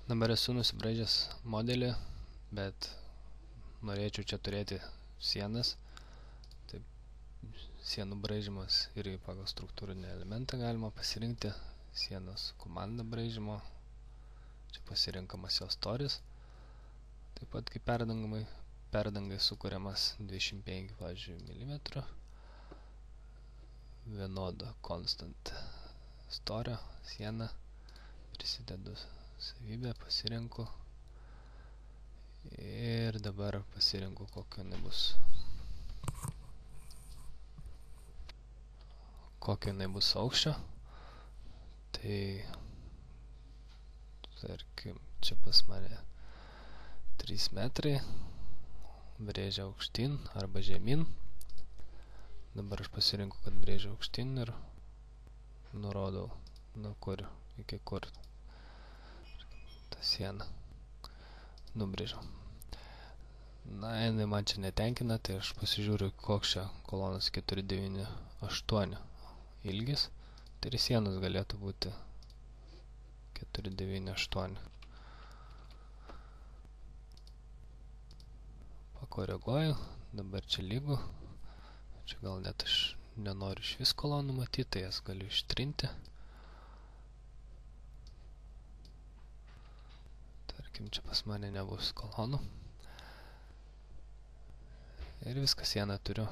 Dabar esu nusibraižęs modelį, bet norėčiau čia turėti sienas. Taip, sienų braižymas ir pagal struktūrinį elementą galima pasirinkti sienos komandą braižymo. Čia pasirinkamas jos storis. Taip pat kaip perdangai sukuriamas 25 mm vienodo constant storio siena. Prisidedu savybę, pasirinku ir dabar pasirinku kokio jinai bus aukščio. Tai tarkim čia pas mane 3 metrai, brėžia aukštyn arba žemyn. Dabar aš pasirinku, kad brėžia aukštyn ir nurodau nuo kur iki kur tą sieną nubrėžiau. Na, jinai man čia netenkina, tai aš pasižiūriu, koks čia kolonos 498 ilgis. Tai ir sienos galėtų būti 498. Pakoreguoju, dabar čia lygu. Čia gal net aš nenoriu iš vis kolonų matyti, tai jas galiu ištrinti. Tarkim, čia pas mane nebus kolonų. Ir viską sieną turiu.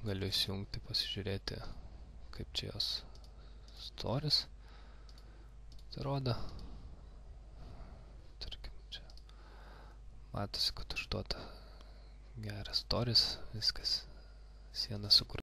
Galiu įsijungti, pasižiūrėti, kaip čia jos storis rodo. Tarkim, čia matosi, kad užduota geras storis, viskas siena sukurta.